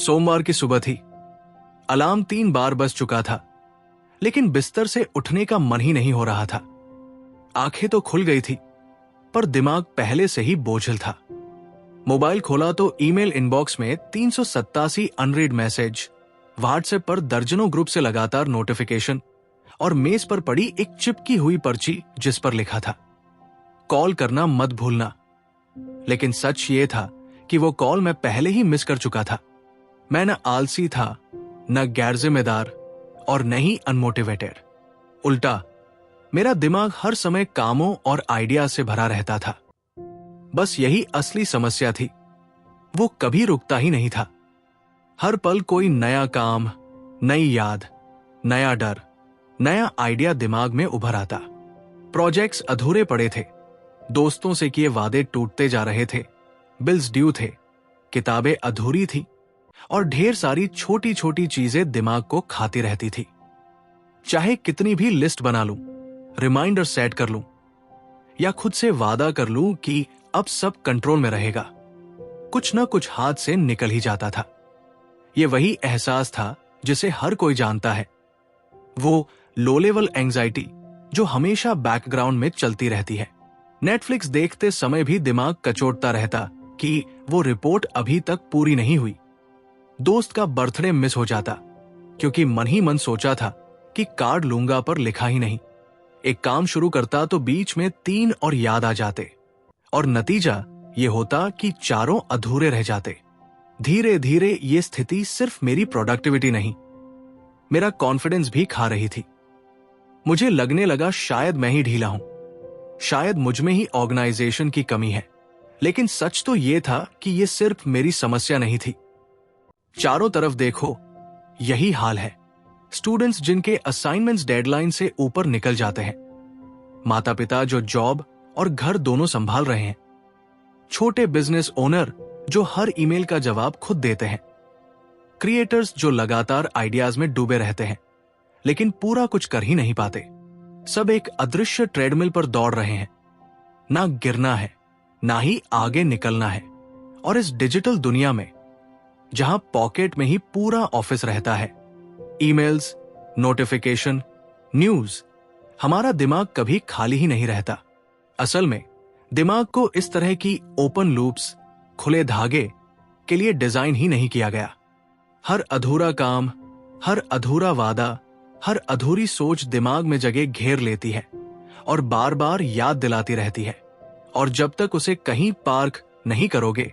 सोमवार की सुबह थी। अलार्म 3 बार बज चुका था, लेकिन बिस्तर से उठने का मन ही नहीं हो रहा था। आंखें तो खुल गई थी, पर दिमाग पहले से ही बोझिल था। मोबाइल खोला तो ईमेल इनबॉक्स में 387 अनरीड मैसेज, व्हाट्सएप पर दर्जनों ग्रुप से लगातार नोटिफिकेशन और मेज पर पड़ी एक चिपकी हुई पर्ची जिस पर लिखा था, कॉल करना मत भूलना। लेकिन सच ये था कि वो कॉल मैं पहले ही मिस कर चुका था। मैं न आलसी था, न गैर जिम्मेदार और न ही अनमोटिवेटेड। उल्टा मेरा दिमाग हर समय कामों और आइडिया से भरा रहता था। बस यही असली समस्या थी, वो कभी रुकता ही नहीं था। हर पल कोई नया काम, नई याद, नया डर, नया आइडिया दिमाग में उभर आता। प्रोजेक्ट्स अधूरे पड़े थे, दोस्तों से किए वादे टूटते जा रहे थे, बिल्स ड्यू थे, किताबें अधूरी थी और ढेर सारी छोटी छोटी चीजें दिमाग को खाती रहती थी। चाहे कितनी भी लिस्ट बना लूं, रिमाइंडर सेट कर लूं या खुद से वादा कर लूं कि अब सब कंट्रोल में रहेगा, कुछ ना कुछ हाथ से निकल ही जाता था। यह वही एहसास था जिसे हर कोई जानता है, वो लो लेवल एंजाइटी जो हमेशा बैकग्राउंड में चलती रहती है। नेटफ्लिक्स देखते समय भी दिमाग कचोटता रहता कि वो रिपोर्ट अभी तक पूरी नहीं हुई। दोस्त का बर्थडे मिस हो जाता क्योंकि मन ही मन सोचा था कि कार्ड लूंगा पर लिखा ही नहीं। एक काम शुरू करता तो बीच में 3 और याद आ जाते और नतीजा ये होता कि चारों अधूरे रह जाते। धीरे धीरे ये स्थिति सिर्फ मेरी प्रोडक्टिविटी नहीं, मेरा कॉन्फिडेंस भी खा रही थी। मुझे लगने लगा शायद मैं ही ढीला हूं, शायद मुझ में ही ऑर्गेनाइजेशन की कमी है। लेकिन सच तो यह था कि यह सिर्फ मेरी समस्या नहीं थी। चारों तरफ देखो, यही हाल है। स्टूडेंट्स जिनके असाइनमेंट्स डेडलाइन से ऊपर निकल जाते हैं, माता पिता जो जॉब और घर दोनों संभाल रहे हैं, छोटे बिजनेस ओनर जो हर ईमेल का जवाब खुद देते हैं, क्रिएटर्स जो लगातार आइडियाज में डूबे रहते हैं लेकिन पूरा कुछ कर ही नहीं पाते। सब एक अदृश्य ट्रेडमिल पर दौड़ रहे हैं, ना गिरना है ना ही आगे निकलना है। और इस डिजिटल दुनिया में जहां पॉकेट में ही पूरा ऑफिस रहता है, ईमेल्स, नोटिफिकेशन, न्यूज, हमारा दिमाग कभी खाली ही नहीं रहता। असल में दिमाग को इस तरह की ओपन लूप्स, खुले धागे के लिए डिजाइन ही नहीं किया गया। हर अधूरा काम, हर अधूरा वादा, हर अधूरी सोच दिमाग में जगह घेर लेती है और बार बार याद दिलाती रहती है। और जब तक उसे कहीं पार्क नहीं करोगे,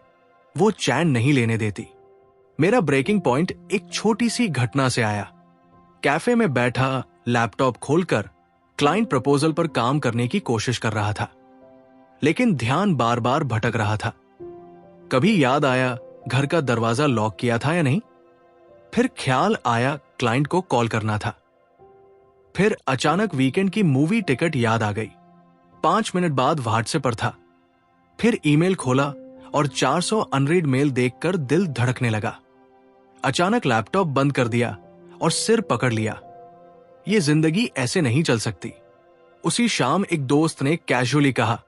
वो चैन नहीं लेने देती। मेरा ब्रेकिंग पॉइंट एक छोटी सी घटना से आया। कैफे में बैठा, लैपटॉप खोलकर क्लाइंट प्रपोजल पर काम करने की कोशिश कर रहा था, लेकिन ध्यान बार बार भटक रहा था। कभी याद आया घर का दरवाजा लॉक किया था या नहीं, फिर ख्याल आया क्लाइंट को कॉल करना था, फिर अचानक वीकेंड की मूवी टिकट याद आ गई। 5 मिनट बाद व्हाट्सएप पर था, फिर ईमेल खोला और 400 अनरीड मेल देखकर दिल धड़कने लगा। अचानक लैपटॉप बंद कर दिया और सिर पकड़ लिया। ये जिंदगी ऐसे नहीं चल सकती। उसी शाम एक दोस्त ने कैजुअली कहा,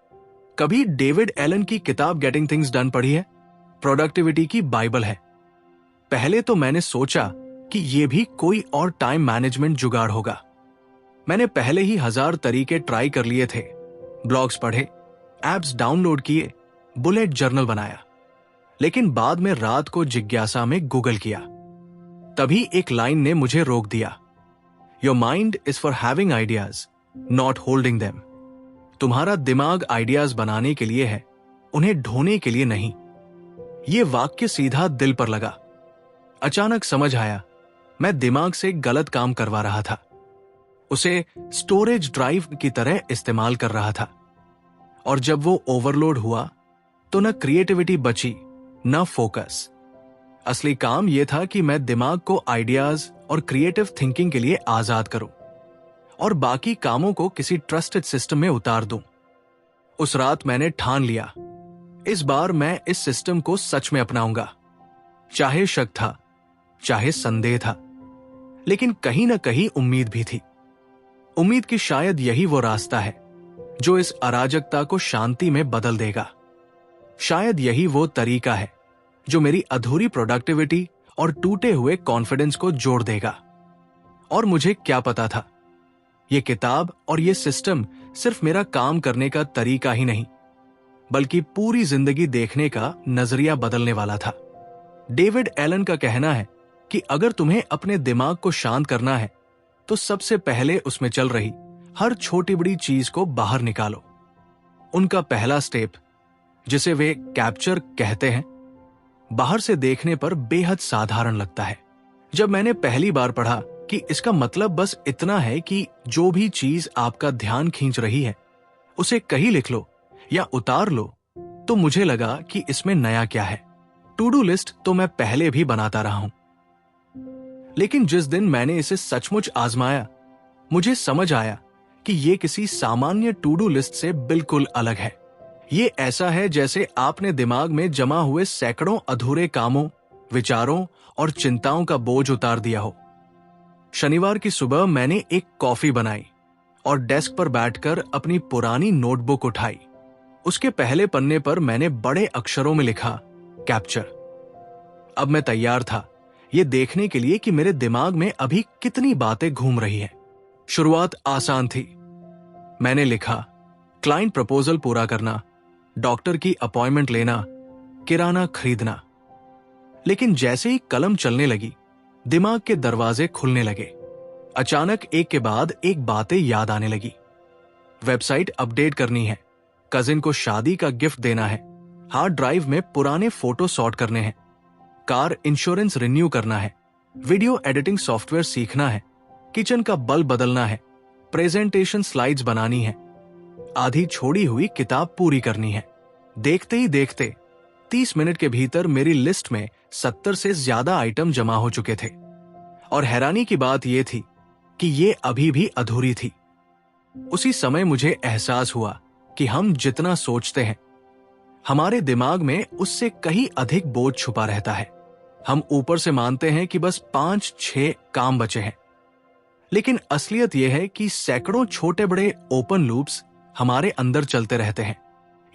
कभी डेविड एलन की किताब गेटिंग थिंग्स डन पढ़ी है? प्रोडक्टिविटी की बाइबल है। पहले तो मैंने सोचा कि यह भी कोई और टाइम मैनेजमेंट जुगाड़ होगा। मैंने पहले ही 1000 तरीके ट्राई कर लिए थे, ब्लॉग्स पढ़े, एप्स डाउनलोड किए, बुलेट जर्नल बनाया, लेकिन बाद में रात को जिज्ञासा में गूगल किया। तभी एक लाइन ने मुझे रोक दिया, your mind is for having ideas, not holding them. तुम्हारा दिमाग आइडियाज बनाने के लिए है, उन्हें ढोने के लिए नहीं। यह वाक्य सीधा दिल पर लगा। अचानक समझ आया, मैं दिमाग से गलत काम करवा रहा था, उसे स्टोरेज ड्राइव की तरह इस्तेमाल कर रहा था। और जब वो ओवरलोड हुआ तो न क्रिएटिविटी बची न फोकस। असली काम यह था कि मैं दिमाग को आइडियाज और क्रिएटिव थिंकिंग के लिए आजाद करूं और बाकी कामों को किसी ट्रस्टेड सिस्टम में उतार दूं। उस रात मैंने ठान लिया, इस बार मैं इस सिस्टम को सच में अपनाऊंगा। चाहे शक था, चाहे संदेह था, लेकिन कहीं ना कहीं उम्मीद भी थी। उम्मीद कि शायद यही वो रास्ता है जो इस अराजकता को शांति में बदल देगा। शायद यही वो तरीका है जो मेरी अधूरी प्रोडक्टिविटी और टूटे हुए कॉन्फिडेंस को जोड़ देगा। और मुझे क्या पता था, ये किताब और ये सिस्टम सिर्फ मेरा काम करने का तरीका ही नहीं, बल्कि पूरी जिंदगी देखने का नजरिया बदलने वाला था। डेविड एलन का कहना है कि अगर तुम्हें अपने दिमाग को शांत करना है तो सबसे पहले उसमें चल रही हर छोटी बड़ी चीज को बाहर निकालो। उनका पहला स्टेप, जिसे वे कैप्चर कहते हैं, बाहर से देखने पर बेहद साधारण लगता है। जब मैंने पहली बार पढ़ा कि इसका मतलब बस इतना है कि जो भी चीज आपका ध्यान खींच रही है उसे कहीं लिख लो या उतार लो, तो मुझे लगा कि इसमें नया क्या है। टू डू लिस्ट तो मैं पहले भी बनाता रहा हूं, लेकिन जिस दिन मैंने इसे सचमुच आजमाया, मुझे समझ आया कि यह किसी सामान्य टू डू लिस्ट से बिल्कुल अलग है। ये ऐसा है जैसे आपने दिमाग में जमा हुए सैकड़ों अधूरे कामों, विचारों और चिंताओं का बोझ उतार दिया हो। शनिवार की सुबह मैंने एक कॉफी बनाई और डेस्क पर बैठकर अपनी पुरानी नोटबुक उठाई। उसके पहले पन्ने पर मैंने बड़े अक्षरों में लिखा, कैप्चर। अब मैं तैयार था ये देखने के लिए कि मेरे दिमाग में अभी कितनी बातें घूम रही हैं। शुरुआत आसान थी। मैंने लिखा, क्लाइंट प्रपोजल पूरा करना, डॉक्टर की अपॉइंटमेंट लेना, किराना खरीदना। लेकिन जैसे ही कलम चलने लगी, दिमाग के दरवाजे खुलने लगे। अचानक एक के बाद एक बातें याद आने लगी। वेबसाइट अपडेट करनी है, कजिन को शादी का गिफ्ट देना है, हार्ड ड्राइव में पुराने फोटो सॉर्ट करने हैं, कार इंश्योरेंस रिन्यू करना है, वीडियो एडिटिंग सॉफ्टवेयर सीखना है, किचन का बल्ब बदलना है, प्रेजेंटेशन स्लाइड्स बनानी है, आधी छोड़ी हुई किताब पूरी करनी है। देखते ही देखते 30 मिनट के भीतर मेरी लिस्ट में 70 से ज्यादा आइटम जमा हो चुके थे। और हैरानी की बात यह थी कि ये अभी भी अधूरी थी। उसी समय मुझे एहसास हुआ कि हम जितना सोचते हैं, हमारे दिमाग में उससे कहीं अधिक बोझ छुपा रहता है। हम ऊपर से मानते हैं कि बस 5-6 काम बचे हैं, लेकिन असलियत यह है कि सैकड़ों छोटे बड़े ओपन लूप्स हमारे अंदर चलते रहते हैं।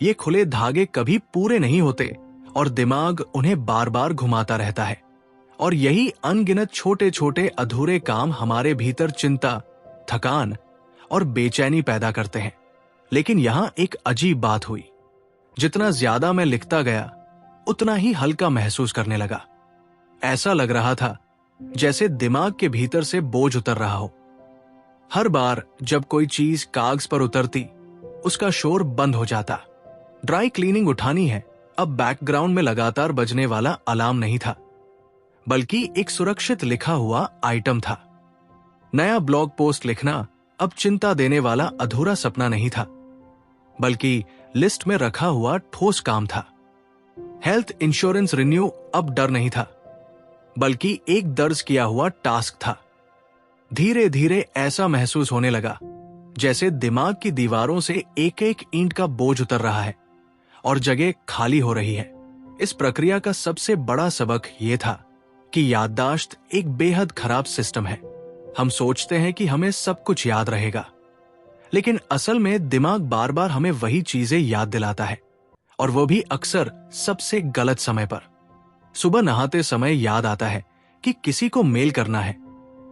ये खुले धागे कभी पूरे नहीं होते और दिमाग उन्हें बार बार घुमाता रहता है। और यही अनगिनत छोटे छोटे अधूरे काम हमारे भीतर चिंता, थकान और बेचैनी पैदा करते हैं। लेकिन यहां एक अजीब बात हुई। जितना ज्यादा मैं लिखता गया, उतना ही हल्का महसूस करने लगा। ऐसा लग रहा था जैसे दिमाग के भीतर से बोझ उतर रहा हो। हर बार जब कोई चीज कागज पर उतरती, उसका शोर बंद हो जाता। ड्राई क्लीनिंग उठानी है, अब बैकग्राउंड में लगातार बजने वाला अलार्म नहीं था, बल्कि एक सुरक्षित लिखा हुआ आइटम था। नया ब्लॉग पोस्ट लिखना अब चिंता देने वाला अधूरा सपना नहीं था, बल्कि लिस्ट में रखा हुआ ठोस काम था। हेल्थ इंश्योरेंस रिन्यू अब डर नहीं था, बल्कि एक दर्ज किया हुआ टास्क था। धीरे धीरे ऐसा महसूस होने लगा जैसे दिमाग की दीवारों से एक एक ईंट का बोझ उतर रहा है और जगह खाली हो रही है। इस प्रक्रिया का सबसे बड़ा सबक यह था कि याददाश्त एक बेहद खराब सिस्टम है। हम सोचते हैं कि हमें सब कुछ याद रहेगा, लेकिन असल में दिमाग बार बार हमें वही चीजें याद दिलाता है, और वो भी अक्सर सबसे गलत समय पर। सुबह नहाते समय याद आता है कि किसी को मेल करना है,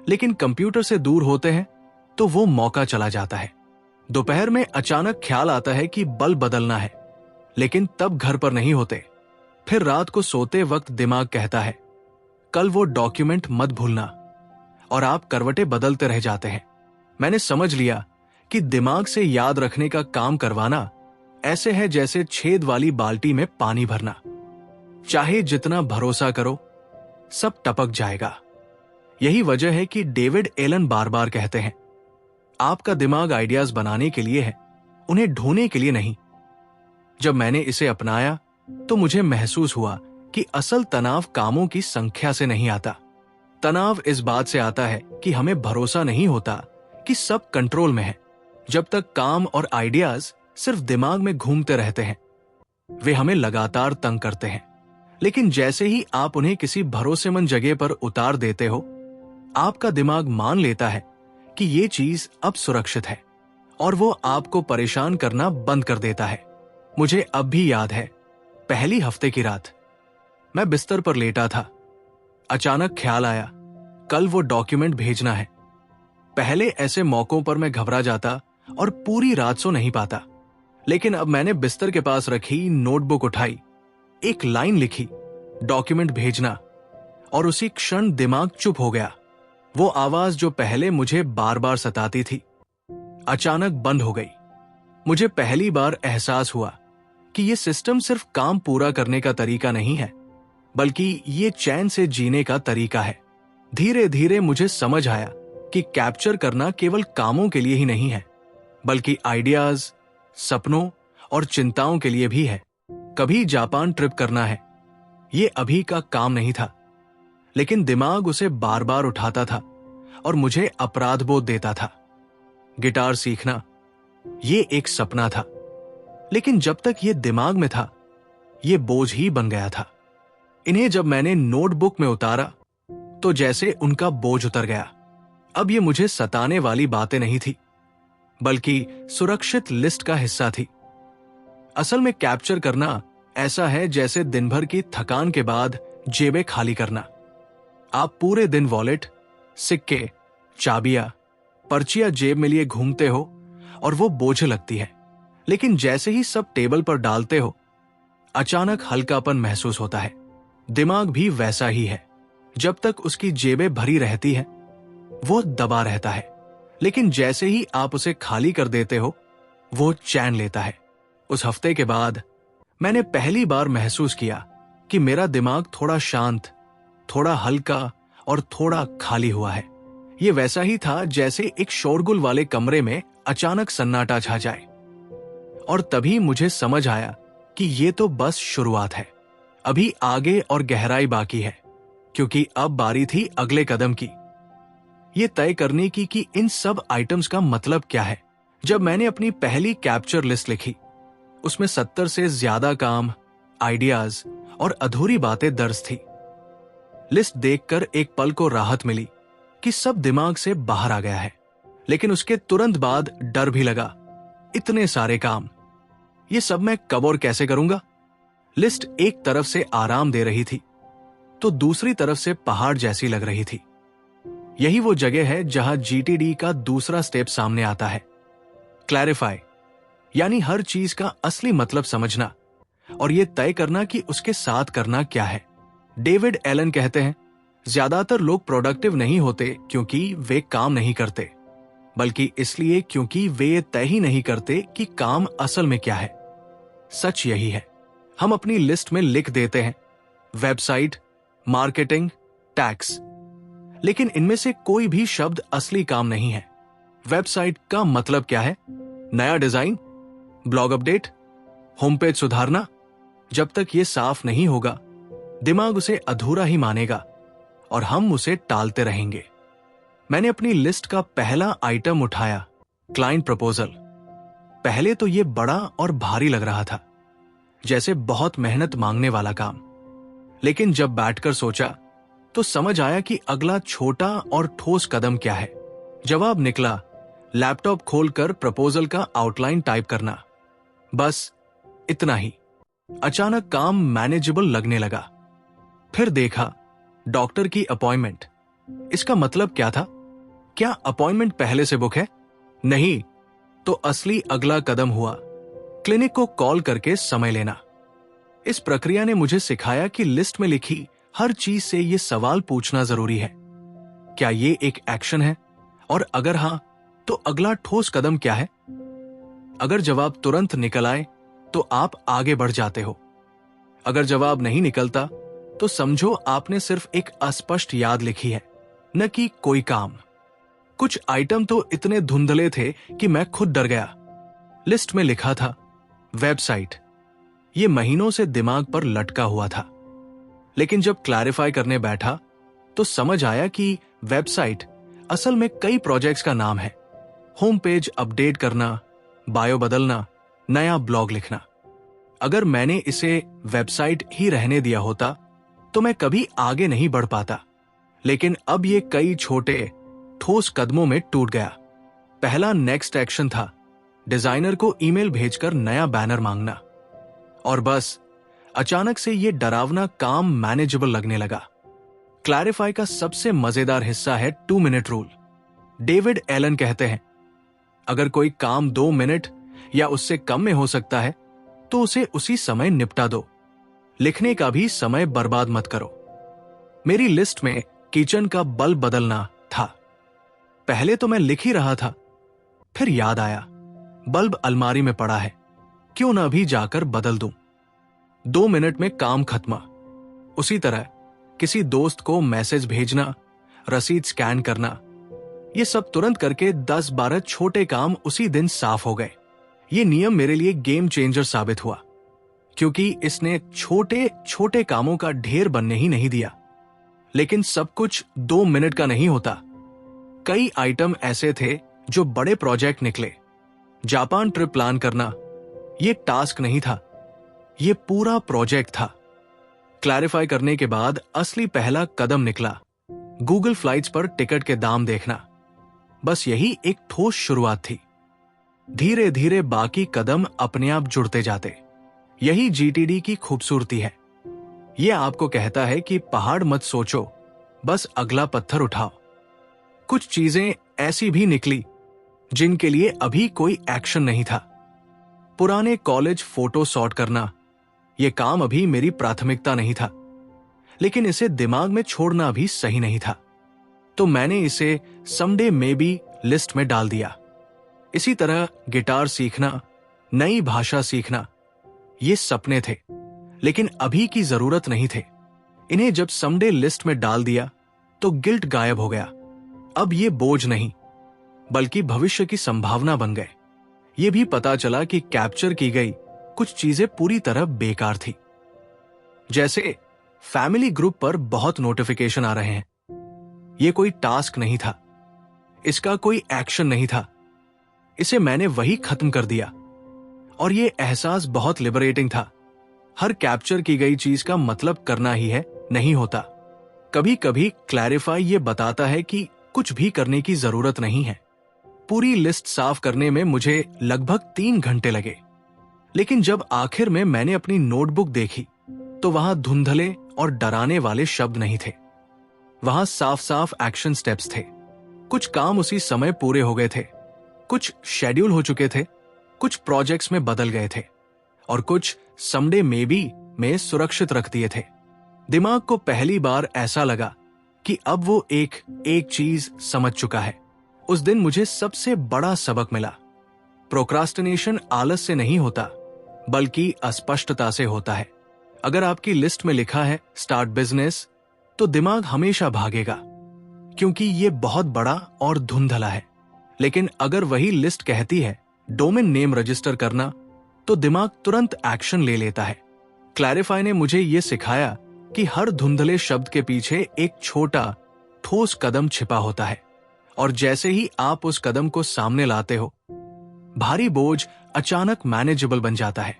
लेकिन कंप्यूटर से दूर होते हैं तो वो मौका चला जाता है। दोपहर में अचानक ख्याल आता है कि बल्ब बदलना है, लेकिन तब घर पर नहीं होते। फिर रात को सोते वक्त दिमाग कहता है, कल वो डॉक्यूमेंट मत भूलना, और आप करवटें बदलते रह जाते हैं। मैंने समझ लिया कि दिमाग से याद रखने का काम करवाना ऐसे है जैसे छेद वाली बाल्टी में पानी भरना। चाहे जितना भरोसा करो, सब टपक जाएगा। यही वजह है कि डेविड एलन बार बार कहते हैं, आपका दिमाग आइडियाज बनाने के लिए है, उन्हें ढोने के लिए नहीं। जब मैंने इसे अपनाया तो मुझे महसूस हुआ कि असल तनाव कामों की संख्या से नहीं आता। तनाव इस बात से आता है कि हमें भरोसा नहीं होता कि सब कंट्रोल में है। जब तक काम और आइडियाज सिर्फ दिमाग में घूमते रहते हैं, वे हमें लगातार तंग करते हैं। लेकिन जैसे ही आप उन्हें किसी भरोसेमंद जगह पर उतार देते हो, आपका दिमाग मान लेता है कि ये चीज अब सुरक्षित है, और वो आपको परेशान करना बंद कर देता है। मुझे अब भी याद है, पहली हफ्ते की रात मैं बिस्तर पर लेटा था, अचानक ख्याल आया, कल वो डॉक्यूमेंट भेजना है। पहले ऐसे मौकों पर मैं घबरा जाता और पूरी रात सो नहीं पाता, लेकिन अब मैंने बिस्तर के पास रखी नोटबुक उठाई, एक लाइन लिखी, डॉक्यूमेंट भेजना, और उसी क्षण दिमाग चुप हो गया। वो आवाज जो पहले मुझे बार बार सताती थी, अचानक बंद हो गई। मुझे पहली बार एहसास हुआ कि ये सिस्टम सिर्फ काम पूरा करने का तरीका नहीं है, बल्कि ये चैन से जीने का तरीका है। धीरे धीरे मुझे समझ आया कि कैप्चर करना केवल कामों के लिए ही नहीं है, बल्कि आइडियाज, सपनों और चिंताओं के लिए भी है। कभी जापान ट्रिप करना है, ये अभी का काम नहीं था, लेकिन दिमाग उसे बार बार उठाता था और मुझे अपराध बोध देता था। गिटार सीखना, ये एक सपना था, लेकिन जब तक ये दिमाग में था, ये बोझ ही बन गया था। इन्हें जब मैंने नोटबुक में उतारा तो जैसे उनका बोझ उतर गया। अब ये मुझे सताने वाली बातें नहीं थी, बल्कि सुरक्षित लिस्ट का हिस्सा थी। असल में कैप्चर करना ऐसा है जैसे दिन भर की थकान के बाद जेबें खाली करना। आप पूरे दिन वॉलेट, सिक्के, चाबियां, पर्चियां जेब में लिए घूमते हो और वो बोझ लगती है, लेकिन जैसे ही सब टेबल पर डालते हो, अचानक हल्कापन महसूस होता है। दिमाग भी वैसा ही है। जब तक उसकी जेबें भरी रहती हैं, वो दबा रहता है, लेकिन जैसे ही आप उसे खाली कर देते हो, वो चैन लेता है। उस हफ्ते के बाद मैंने पहली बार महसूस किया कि मेरा दिमाग थोड़ा शांत, थोड़ा हल्का और थोड़ा खाली हुआ है। ये वैसा ही था जैसे एक शोरगुल वाले कमरे में अचानक सन्नाटा छा जाए। और तभी मुझे समझ आया कि ये तो बस शुरुआत है, अभी आगे और गहराई बाकी है, क्योंकि अब बारी थी अगले कदम की, ये तय करने की कि इन सब आइटम्स का मतलब क्या है। जब मैंने अपनी पहली कैप्चर लिस्ट लिखी, उसमें 70 से ज्यादा काम, आइडियाज और अधूरी बातें दर्ज थी। लिस्ट देखकर एक पल को राहत मिली कि सब दिमाग से बाहर आ गया है, लेकिन उसके तुरंत बाद डर भी लगा। इतने सारे काम, ये सब मैं कब और कैसे करूंगा? लिस्ट एक तरफ से आराम दे रही थी, तो दूसरी तरफ से पहाड़ जैसी लग रही थी। यही वो जगह है जहां जीटीडी का दूसरा स्टेप सामने आता है, क्लैरिफाई, यानी हर चीज का असली मतलब समझना और यह तय करना कि उसके साथ करना क्या है। डेविड एलन कहते हैं, ज्यादातर लोग प्रोडक्टिव नहीं होते क्योंकि वे काम नहीं करते, बल्कि इसलिए क्योंकि वे ये तय ही नहीं करते कि काम असल में क्या है। सच यही है, हम अपनी लिस्ट में लिख देते हैं वेबसाइट, मार्केटिंग, टैक्स, लेकिन इनमें से कोई भी शब्द असली काम नहीं है। वेबसाइट का मतलब क्या है? नया design, blog update, home page सुधारना। जब तक ये साफ नहीं होगा, दिमाग उसे अधूरा ही मानेगा और हम उसे टालते रहेंगे। मैंने अपनी लिस्ट का पहला आइटम उठाया, क्लाइंट प्रपोजल। पहले तो ये बड़ा और भारी लग रहा था, जैसे बहुत मेहनत मांगने वाला काम, लेकिन जब बैठकर सोचा तो समझ आया कि अगला छोटा और ठोस कदम क्या है। जवाब निकला, लैपटॉप खोलकर प्रपोजल का आउटलाइन टाइप करना। बस इतना ही। अचानक काम मैनेजेबल लगने लगा। फिर देखा, डॉक्टर की अपॉइंटमेंट। इसका मतलब क्या था? क्या अपॉइंटमेंट पहले से बुक है? नहीं। तो असली अगला कदम हुआ, क्लिनिक को कॉल करके समय लेना। इस प्रक्रिया ने मुझे सिखाया कि लिस्ट में लिखी हर चीज से यह सवाल पूछना जरूरी है, क्या ये एक एक्शन है? और अगर हां, तो अगला ठोस कदम क्या है? अगर जवाब तुरंत निकल आए तो आप आगे बढ़ जाते हो। अगर जवाब नहीं निकलता तो समझो आपने सिर्फ एक अस्पष्ट याद लिखी है, न कि कोई काम। कुछ आइटम तो इतने धुंधले थे कि मैं खुद डर गया। लिस्ट में लिखा था वेबसाइट। ये महीनों से दिमाग पर लटका हुआ था, लेकिन जब क्लैरिफाई करने बैठा तो समझ आया कि वेबसाइट असल में कई प्रोजेक्ट्स का नाम है। होम पेज अपडेट करना, बायो बदलना, नया ब्लॉग लिखना। अगर मैंने इसे वेबसाइट ही रहने दिया होता तो मैं कभी आगे नहीं बढ़ पाता, लेकिन अब ये कई छोटे ठोस कदमों में टूट गया। पहला नेक्स्ट एक्शन था डिजाइनर को ईमेल भेजकर नया बैनर मांगना, और बस अचानक से ये डरावना काम मैनेजेबल लगने लगा। क्लैरिफाई का सबसे मजेदार हिस्सा है 2 मिनट रूल। डेविड एलन कहते हैं, अगर कोई काम 2 मिनट या उससे कम में हो सकता है तो उसे उसी समय निपटा दो। लिखने का भी समय बर्बाद मत करो। मेरी लिस्ट में किचन का बल्ब बदलना था। पहले तो मैं लिख ही रहा था, फिर याद आया बल्ब अलमारी में पड़ा है, क्यों ना भी जाकर बदल दूं। 2 मिनट में काम खत्म। उसी तरह किसी दोस्त को मैसेज भेजना, रसीद स्कैन करना, ये सब तुरंत करके 10-12 छोटे काम उसी दिन साफ हो गए। ये नियम मेरे लिए गेम चेंजर साबित हुआ, क्योंकि इसने छोटे छोटे कामों का ढेर बनने ही नहीं दिया। लेकिन सब कुछ 2 मिनट का नहीं होता। कई आइटम ऐसे थे जो बड़े प्रोजेक्ट निकले। जापान ट्रिप प्लान करना ये टास्क नहीं था, ये पूरा प्रोजेक्ट था। क्लैरिफाई करने के बाद असली पहला कदम निकला, गूगल फ्लाइट्स पर टिकट के दाम देखना। बस यही एक ठोस शुरुआत थी। धीरे धीरे बाकी कदम अपने आप जुड़ते जाते। यही जीटीडी की खूबसूरती है। यह आपको कहता है कि पहाड़ मत सोचो, बस अगला पत्थर उठाओ। कुछ चीजें ऐसी भी निकली जिनके लिए अभी कोई एक्शन नहीं था। पुराने कॉलेज फोटो सॉर्ट करना, यह काम अभी मेरी प्राथमिकता नहीं था, लेकिन इसे दिमाग में छोड़ना भी सही नहीं था, तो मैंने इसे समडे मे बी लिस्ट में डाल दिया। इसी तरह गिटार सीखना, नई भाषा सीखना, ये सपने थे, लेकिन अभी की जरूरत नहीं थे। इन्हें जब समडे लिस्ट में डाल दिया तो गिल्ट गायब हो गया। अब ये बोझ नहीं, बल्कि भविष्य की संभावना बन गए। ये भी पता चला कि कैप्चर की गई कुछ चीजें पूरी तरह बेकार थी। जैसे फैमिली ग्रुप पर बहुत नोटिफिकेशन आ रहे हैं। यह कोई टास्क नहीं था, इसका कोई एक्शन नहीं था, इसे मैंने वही खत्म कर दिया। और यह एहसास बहुत लिबरेटिंग था। हर कैप्चर की गई चीज का मतलब करना ही है नहीं होता। कभी कभी क्लैरिफाई ये बताता है कि कुछ भी करने की जरूरत नहीं है। पूरी लिस्ट साफ करने में मुझे लगभग 3 घंटे लगे, लेकिन जब आखिर में मैंने अपनी नोटबुक देखी तो वहां धुंधले और डराने वाले शब्द नहीं थे। वहां साफ साफ एक्शन स्टेप्स थे। कुछ काम उसी समय पूरे हो गए थे, कुछ शेड्यूल हो चुके थे, कुछ प्रोजेक्ट्स में बदल गए थे, और कुछ समडे मे बी में सुरक्षित रख दिए थे। दिमाग को पहली बार ऐसा लगा कि अब वो एक चीज समझ चुका है। उस दिन मुझे सबसे बड़ा सबक मिला, प्रोक्रास्टिनेशन आलस से नहीं होता, बल्कि अस्पष्टता से होता है। अगर आपकी लिस्ट में लिखा है स्टार्ट बिजनेस, तो दिमाग हमेशा भागेगा, क्योंकि ये बहुत बड़ा और धुंधला है। लेकिन अगर वही लिस्ट कहती है डोमेन नेम रजिस्टर करना, तो दिमाग तुरंत एक्शन ले लेता है। क्लैरिफाई ने मुझे यह सिखाया कि हर धुंधले शब्द के पीछे एक छोटा ठोस कदम छिपा होता है, और जैसे ही आप उस कदम को सामने लाते हो, भारी बोझ अचानक मैनेजेबल बन जाता है।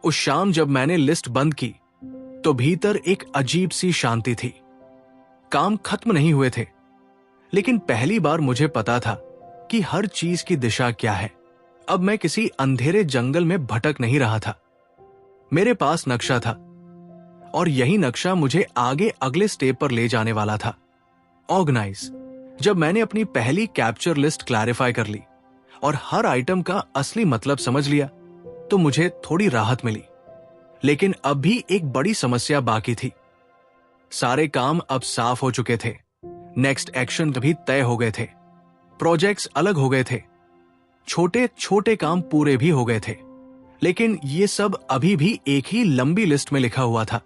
उस शाम जब मैंने लिस्ट बंद की तो भीतर एक अजीब सी शांति थी। काम खत्म नहीं हुए थे, लेकिन पहली बार मुझे पता था कि हर चीज की दिशा क्या है। अब मैं किसी अंधेरे जंगल में भटक नहीं रहा था। मेरे पास नक्शा था, और यही नक्शा मुझे आगे अगले स्टेप पर ले जाने वाला था। ऑर्गेनाइज। जब मैंने अपनी पहली कैप्चर लिस्ट क्लैरिफाई कर ली और हर आइटम का असली मतलब समझ लिया, तो मुझे थोड़ी राहत मिली। लेकिन अब भी एक बड़ी समस्या बाकी थी। सारे काम अब साफ हो चुके थे, नेक्स्ट एक्शन भी तय हो गए थे, प्रोजेक्ट्स अलग हो गए थे, छोटे छोटे काम पूरे भी हो गए थे, लेकिन ये सब अभी भी एक ही लंबी लिस्ट में लिखा हुआ था।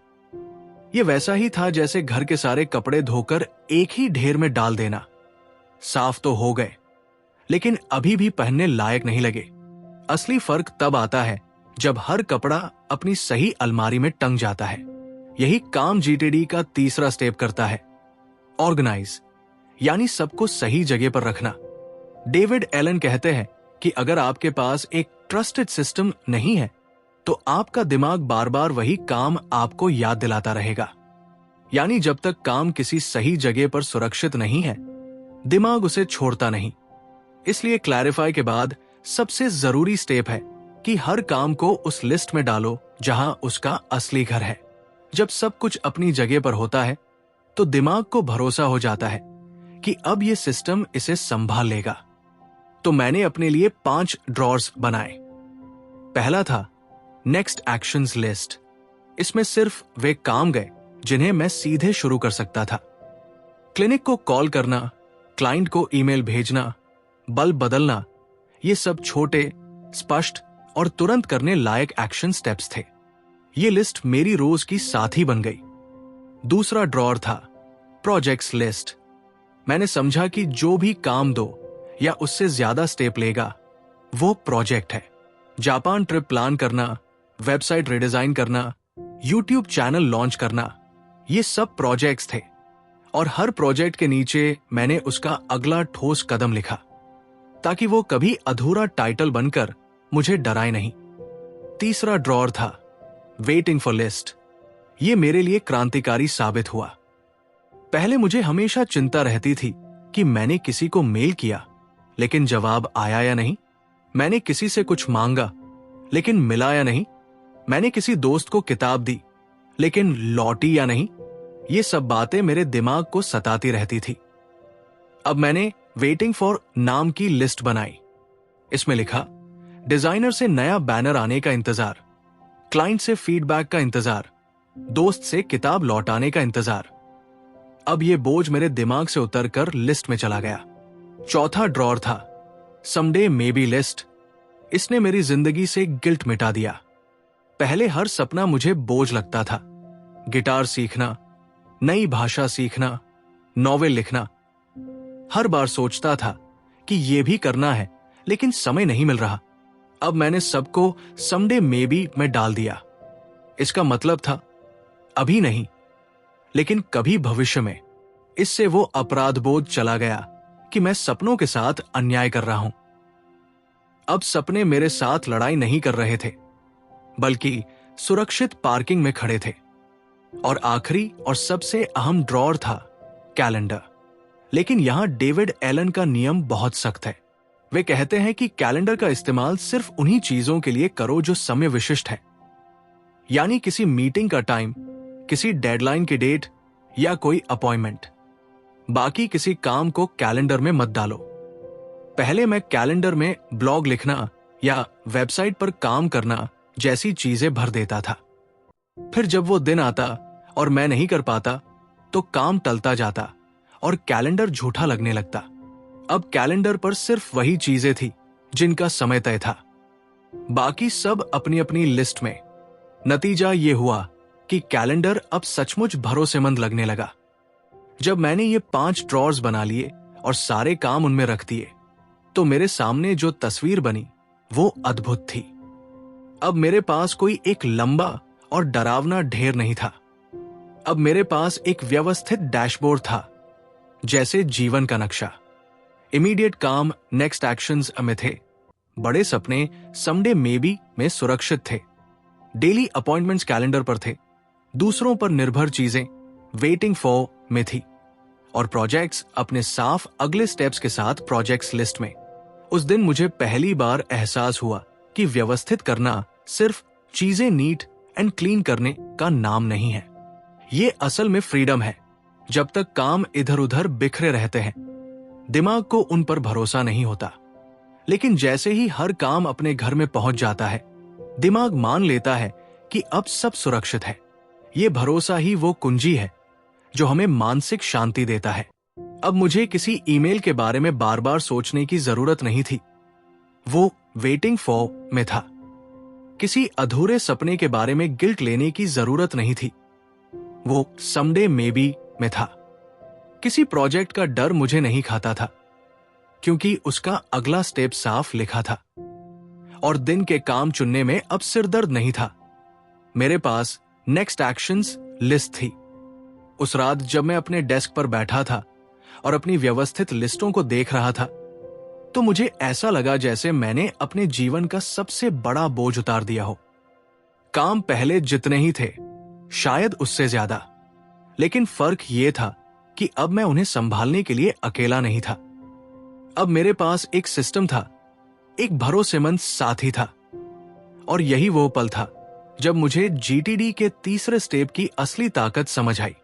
ये वैसा ही था जैसे घर के सारे कपड़े धोकर एक ही ढेर में डाल देना। साफ तो हो गए, लेकिन अभी भी पहनने लायक नहीं लगे। असली फर्क तब आता है जब हर कपड़ा अपनी सही अलमारी में टंग जाता है। यही काम जीटीडी का तीसरा स्टेप करता है, ऑर्गेनाइज, यानी सबको सही जगह पर रखना। डेविड एलन कहते हैं कि अगर आपके पास एक ट्रस्टेड सिस्टम नहीं है, तो आपका दिमाग बार बार वही काम आपको याद दिलाता रहेगा। यानी जब तक काम किसी सही जगह पर सुरक्षित नहीं है, दिमाग उसे छोड़ता नहीं। इसलिए क्लैरिफाई के बाद सबसे जरूरी स्टेप है कि हर काम को उस लिस्ट में डालो जहां उसका असली घर है। जब सब कुछ अपनी जगह पर होता है, तो दिमाग को भरोसा हो जाता है कि अब ये सिस्टम इसे संभाल लेगा। तो मैंने अपने लिए 5 ड्रॉर्स बनाए। पहला था नेक्स्ट एक्शंस लिस्ट। इसमें सिर्फ वे काम गए जिन्हें मैं सीधे शुरू कर सकता था। क्लिनिक को कॉल करना, क्लाइंट को ईमेल भेजना, बल्ब बदलना, ये सब छोटे, स्पष्ट और तुरंत करने लायक एक्शन स्टेप्स थे। ये लिस्ट मेरी रोज की साथी बन गई। दूसरा ड्रॉर था प्रोजेक्ट्स लिस्ट। मैंने समझा कि जो भी काम दो या उससे ज्यादा स्टेप लेगा वो प्रोजेक्ट है। जापान ट्रिप प्लान करना, वेबसाइट रिडिजाइन करना, यूट्यूब चैनल लॉन्च करना, ये सब प्रोजेक्ट्स थे और हर प्रोजेक्ट के नीचे मैंने उसका अगला ठोस कदम लिखा ताकि वो कभी अधूरा टाइटल बनकर मुझे डराए नहीं। तीसरा ड्रॉर था वेटिंग फॉर लिस्ट। ये मेरे लिए क्रांतिकारी साबित हुआ। पहले मुझे हमेशा चिंता रहती थी कि मैंने किसी को मेल किया लेकिन जवाब आया या नहीं, मैंने किसी से कुछ मांगा लेकिन मिला या नहीं, मैंने किसी दोस्त को किताब दी लेकिन लौटी या नहीं। ये सब बातें मेरे दिमाग को सताती रहती थी। अब मैंने वेटिंग फॉर नाम की लिस्ट बनाई। इसमें लिखा डिजाइनर से नया बैनर आने का इंतजार, क्लाइंट से फीडबैक का इंतजार, दोस्त से किताब लौटाने का इंतजार। अब ये बोझ मेरे दिमाग से उतरकर लिस्ट में चला गया। चौथा ड्रॉर था समडे मे बी लिस्ट। इसने मेरी जिंदगी से गिल्ट मिटा दिया। पहले हर सपना मुझे बोझ लगता था। गिटार सीखना, नई भाषा सीखना, नॉवेल लिखना। हर बार सोचता था कि यह भी करना है लेकिन समय नहीं मिल रहा। अब मैंने सबको समडे मे बी में डाल दिया। इसका मतलब था अभी नहीं लेकिन कभी भविष्य में। इससे वो अपराध बोध चला गया कि मैं सपनों के साथ अन्याय कर रहा हूं। अब सपने मेरे साथ लड़ाई नहीं कर रहे थे बल्कि सुरक्षित पार्किंग में खड़े थे। और आखिरी और सबसे अहम ड्रॉर था कैलेंडर। लेकिन यहां डेविड एलन का नियम बहुत सख्त है। वे कहते हैं कि कैलेंडर का इस्तेमाल सिर्फ उन्हीं चीजों के लिए करो जो समय विशिष्ट है, यानी किसी मीटिंग का टाइम, किसी डेडलाइन की डेट या कोई अपॉइंटमेंट। बाकी किसी काम को कैलेंडर में मत डालो। पहले मैं कैलेंडर में ब्लॉग लिखना या वेबसाइट पर काम करना जैसी चीजें भर देता था। फिर जब वो दिन आता और मैं नहीं कर पाता तो काम टलता जाता और कैलेंडर झूठा लगने लगता। अब कैलेंडर पर सिर्फ वही चीजें थी जिनका समय तय था, बाकी सब अपनी अपनी लिस्ट में। नतीजा ये हुआ कि कैलेंडर अब सचमुच भरोसेमंद लगने लगा। जब मैंने ये 5 ड्रॉर्स बना लिए और सारे काम उनमें रख दिए तो मेरे सामने जो तस्वीर बनी वो अद्भुत थी। अब मेरे पास कोई एक लंबा और डरावना ढेर नहीं था। अब मेरे पास एक व्यवस्थित डैशबोर्ड था, जैसे जीवन का नक्शा। इमीडिएट काम नेक्स्ट एक्शंस में थे। बड़े सपने समडे मे बी में सुरक्षित थे। डेली अपॉइंटमेंट्स कैलेंडर पर थे। दूसरों पर निर्भर चीजें वेटिंग फॉर में थी और प्रोजेक्ट्स अपने साफ अगले स्टेप्स के साथ प्रोजेक्ट्स लिस्ट में। उस दिन मुझे पहली बार एहसास हुआ कि व्यवस्थित करना सिर्फ चीजें नीट एंड क्लीन करने का नाम नहीं है। ये असल में फ्रीडम है। जब तक काम इधर उधर बिखरे रहते हैं दिमाग को उन पर भरोसा नहीं होता, लेकिन जैसे ही हर काम अपने घर में पहुंच जाता है दिमाग मान लेता है कि अब सब सुरक्षित है। ये भरोसा ही वो कुंजी है जो हमें मानसिक शांति देता है। अब मुझे किसी ईमेल के बारे में बार बार सोचने की जरूरत नहीं थी, वो वेटिंग फॉर में था। किसी अधूरे सपने के बारे में गिल्ट लेने की जरूरत नहीं थी, वो समडे मे बी में था। किसी प्रोजेक्ट का डर मुझे नहीं खाता था क्योंकि उसका अगला स्टेप साफ लिखा था और दिन के काम चुनने में अब सिरदर्द नहीं था। मेरे पास नेक्स्ट एक्शंस लिस्ट थी। उस रात जब मैं अपने डेस्क पर बैठा था और अपनी व्यवस्थित लिस्टों को देख रहा था तो मुझे ऐसा लगा जैसे मैंने अपने जीवन का सबसे बड़ा बोझ उतार दिया हो। काम पहले जितने ही थे, शायद उससे ज्यादा, लेकिन फर्क यह था कि अब मैं उन्हें संभालने के लिए अकेला नहीं था। अब मेरे पास एक सिस्टम था, एक भरोसेमंद साथी था। और यही वो पल था जब मुझे जीटीडी के तीसरे स्टेप की असली ताकत समझ आई।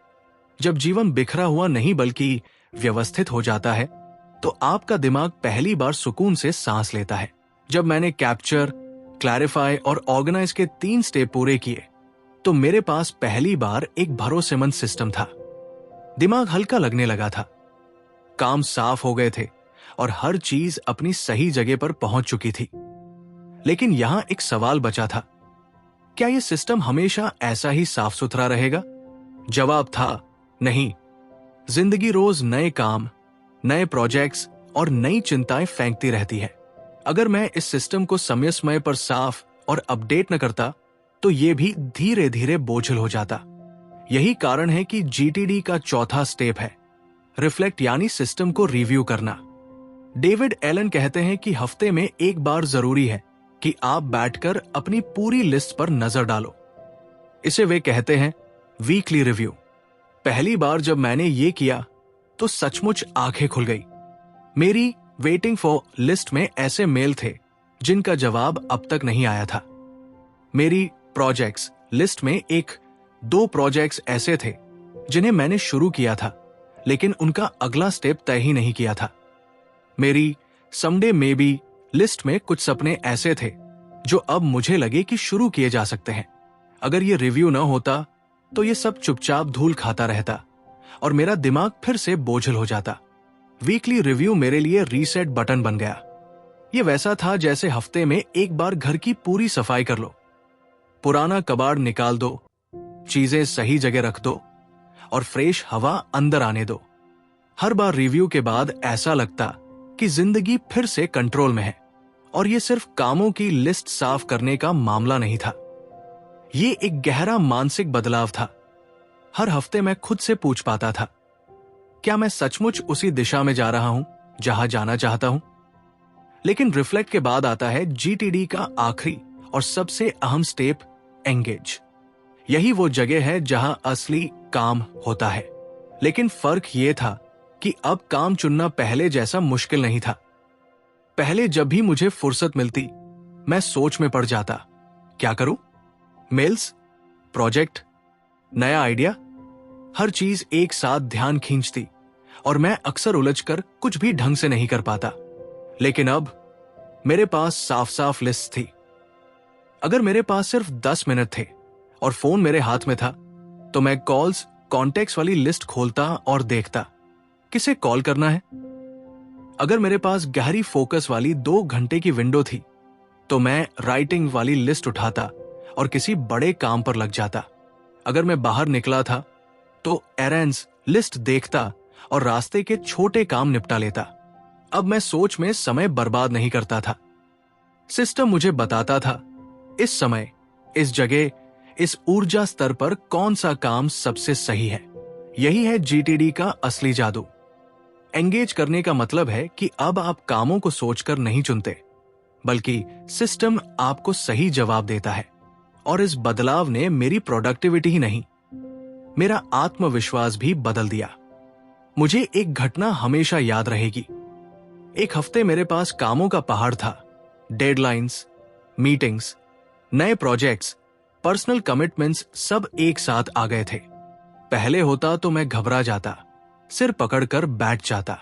जब जीवन बिखरा हुआ नहीं बल्कि व्यवस्थित हो जाता है तो आपका दिमाग पहली बार सुकून से सांस लेता है। जब मैंने कैप्चर, क्लैरिफाई और ऑर्गेनाइज के 3 स्टेप पूरे किए तो मेरे पास पहली बार एक भरोसेमंद सिस्टम था। दिमाग हल्का लगने लगा था, काम साफ हो गए थे और हर चीज अपनी सही जगह पर पहुंच चुकी थी। लेकिन यहां एक सवाल बचा था, क्या यह सिस्टम हमेशा ऐसा ही साफ सुथरा रहेगा? जवाब था नहीं। जिंदगी रोज नए काम, नए प्रोजेक्ट्स और नई चिंताएं फेंकती रहती है। अगर मैं इस सिस्टम को समय समय पर साफ और अपडेट न करता तो यह भी धीरे धीरे बोझिल हो जाता। यही कारण है कि जीटीडी का चौथा स्टेप है रिफ्लेक्ट, यानी सिस्टम को रिव्यू करना। डेविड एलन कहते हैं कि हफ्ते में एक बार जरूरी है कि आप बैठकर अपनी पूरी लिस्ट पर नजर डालो। इसे वे कहते हैं वीकली रिव्यू। पहली बार जब मैंने ये किया तो सचमुच आंखें खुल गई। मेरी वेटिंग फॉर लिस्ट में ऐसे मेल थे जिनका जवाब अब तक नहीं आया था। मेरी प्रोजेक्ट्स लिस्ट में 1-2 प्रोजेक्ट्स ऐसे थे जिन्हें मैंने शुरू किया था लेकिन उनका अगला स्टेप तय ही नहीं किया था। मेरी समडे मे बी लिस्ट में कुछ सपने ऐसे थे जो अब मुझे लगे कि शुरू किए जा सकते हैं। अगर ये रिव्यू न होता तो ये सब चुपचाप धूल खाता रहता और मेरा दिमाग फिर से बोझिल हो जाता। वीकली रिव्यू मेरे लिए रीसेट बटन बन गया। ये वैसा था जैसे हफ्ते में एक बार घर की पूरी सफाई कर लो, पुराना कबाड़ निकाल दो, चीजें सही जगह रख दो और फ्रेश हवा अंदर आने दो। हर बार रिव्यू के बाद ऐसा लगता कि जिंदगी फिर से कंट्रोल में है और ये सिर्फ कामों की लिस्ट साफ करने का मामला नहीं था। ये एक गहरा मानसिक बदलाव था। हर हफ्ते मैं खुद से पूछ पाता था, क्या मैं सचमुच उसी दिशा में जा रहा हूं जहां जाना चाहता हूं? लेकिन रिफ्लेक्ट के बाद आता है जीटीडी का आखिरी और सबसे अहम स्टेप, एंगेज। यही वो जगह है जहां असली काम होता है। लेकिन फर्क यह था कि अब काम चुनना पहले जैसा मुश्किल नहीं था। पहले जब भी मुझे फुर्सत मिलती मैं सोच में पड़ जाता, क्या करूं? मेल्स, प्रोजेक्ट, नया आइडिया, हर चीज एक साथ ध्यान खींचती और मैं अक्सर उलझकर कुछ भी ढंग से नहीं कर पाता। लेकिन अब मेरे पास साफ साफ लिस्ट थी। अगर मेरे पास सिर्फ 10 मिनट थे और फोन मेरे हाथ में था तो मैं कॉल्स, कॉन्टेक्ट्स वाली लिस्ट खोलता और देखता किसे कॉल करना है। अगर मेरे पास गहरी फोकस वाली 2 घंटे की विंडो थी तो मैं राइटिंग वाली लिस्ट उठाता और किसी बड़े काम पर लग जाता। अगर मैं बाहर निकला था तो एरेंड्स लिस्ट देखता और रास्ते के छोटे काम निपटा लेता। अब मैं सोच में समय बर्बाद नहीं करता था। सिस्टम मुझे बताता था इस समय, इस जगह, इस ऊर्जा स्तर पर कौन सा काम सबसे सही है। यही है जीटीडी का असली जादू। एंगेज करने का मतलब है कि अब आप कामों को सोचकर नहीं चुनते बल्कि सिस्टम आपको सही जवाब देता है। और इस बदलाव ने मेरी प्रोडक्टिविटी ही नहीं, मेरा आत्मविश्वास भी बदल दिया। मुझे एक घटना हमेशा याद रहेगी। एक हफ्ते मेरे पास कामों का पहाड़ था। डेडलाइंस, मीटिंग्स, नए प्रोजेक्ट्स, पर्सनल कमिटमेंट्स सब एक साथ आ गए थे। पहले होता तो मैं घबरा जाता, सिर पकड़कर बैठ जाता।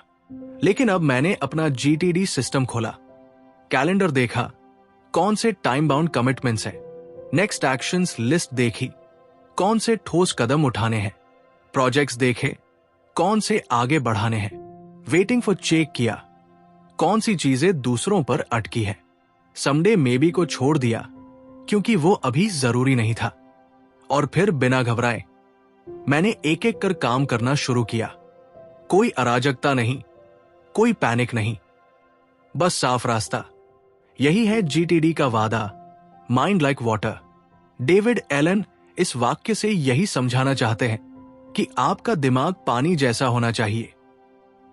लेकिन अब मैंने अपना जीटीडी सिस्टम खोला, कैलेंडर देखा, कौन से टाइम बाउंड कमिटमेंट्स हैं, नेक्स्ट एक्शंस लिस्ट देखी, कौन से ठोस कदम उठाने हैं, प्रोजेक्ट्स देखे, कौन से आगे बढ़ाने हैं, वेटिंग फॉर चेक किया, कौन सी चीजें दूसरों पर अटकी है, समडे मे बी को छोड़ दिया क्योंकि वो अभी जरूरी नहीं था। और फिर बिना घबराए मैंने एक एक कर काम करना शुरू किया। कोई अराजकता नहीं, कोई पैनिक नहीं, बस साफ रास्ता। यही है जीटीडी का वादा, mind like water. David Allen इस वाक्य से यही समझाना चाहते हैं कि आपका दिमाग पानी जैसा होना चाहिए।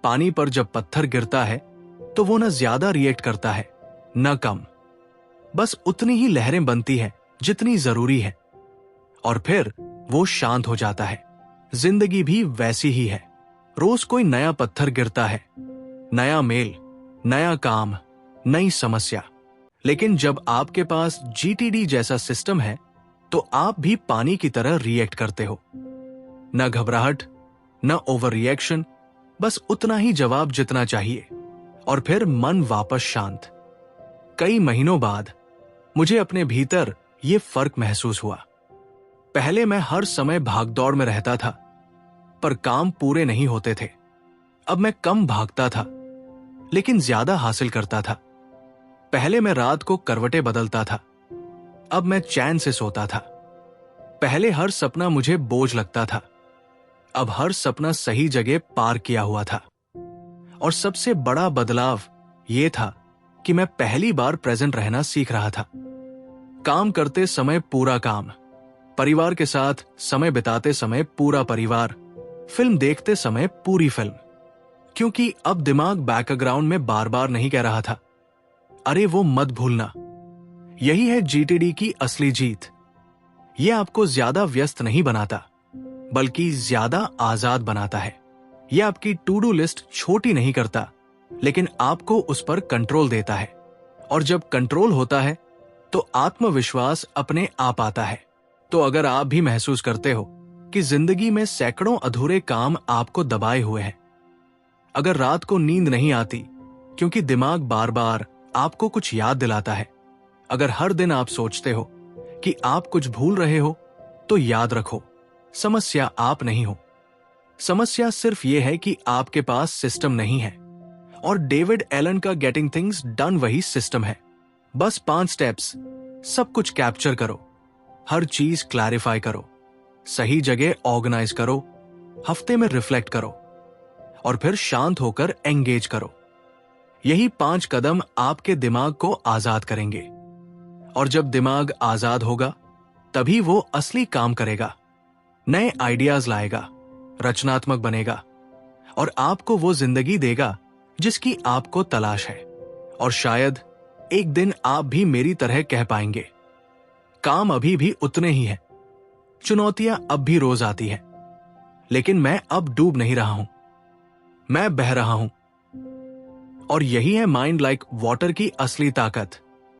पानी पर जब पत्थर गिरता है तो वो न ज्यादा रिएक्ट करता है न कम, बस उतनी ही लहरें बनती हैं जितनी जरूरी है और फिर वो शांत हो जाता है। जिंदगी भी वैसी ही है। रोज कोई नया पत्थर गिरता है, नया मेल, नया काम, नई समस्या। लेकिन जब आपके पास जीटीडी जैसा सिस्टम है तो आप भी पानी की तरह रिएक्ट करते हो। न घबराहट, न ओवर रिएक्शन, बस उतना ही जवाब जितना चाहिए, और फिर मन वापस शांत। कई महीनों बाद मुझे अपने भीतर यह फर्क महसूस हुआ। पहले मैं हर समय भागदौड़ में रहता था, पर काम पूरे नहीं होते थे। अब मैं कम भागता था, लेकिन ज्यादा हासिल करता था। पहले मैं रात को करवटें बदलता था, अब मैं चैन से सोता था। पहले हर सपना मुझे बोझ लगता था, अब हर सपना सही जगह पार किया हुआ था। और सबसे बड़ा बदलाव यह था कि मैं पहली बार प्रेजेंट रहना सीख रहा था। काम करते समय पूरा काम, परिवार के साथ समय बिताते समय पूरा परिवार, फिल्म देखते समय पूरी फिल्म। क्योंकि अब दिमाग बैकग्राउंड में बार बार नहीं कह रहा था, अरे वो मत भूलना। यही है जीटीडी की असली जीत। यह आपको ज्यादा व्यस्त नहीं बनाता, बल्कि ज्यादा आजाद बनाता है। यह आपकी टू डू लिस्ट छोटी नहीं करता, लेकिन आपको उस पर कंट्रोल देता है। और जब कंट्रोल होता है तो आत्मविश्वास अपने आप आता है। तो अगर आप भी महसूस करते हो कि जिंदगी में सैकड़ों अधूरे काम आपको दबाए हुए हैं, अगर रात को नींद नहीं आती क्योंकि दिमाग बार बार आपको कुछ याद दिलाता है, अगर हर दिन आप सोचते हो कि आप कुछ भूल रहे हो, तो याद रखो, समस्या आप नहीं हो। समस्या सिर्फ यह है कि आपके पास सिस्टम नहीं है। और डेविड एलन का गेटिंग थिंग्स डन वही सिस्टम है। बस 5 स्टेप्स, सब कुछ कैप्चर करो, हर चीज क्लैरिफाई करो, सही जगह ऑर्गेनाइज करो, हफ्ते में रिफ्लेक्ट करो, और फिर शांत होकर एंगेज करो। यही 5 कदम आपके दिमाग को आजाद करेंगे। और जब दिमाग आजाद होगा, तभी वो असली काम करेगा, नए आइडियाज लाएगा, रचनात्मक बनेगा, और आपको वो जिंदगी देगा जिसकी आपको तलाश है। और शायद एक दिन आप भी मेरी तरह कह पाएंगे, काम अभी भी उतने ही हैं, चुनौतियां अब भी रोज आती हैं, लेकिन मैं अब डूब नहीं रहा हूं, मैं बह रहा हूं। और यही है माइंड लाइक वाटर की असली ताकत।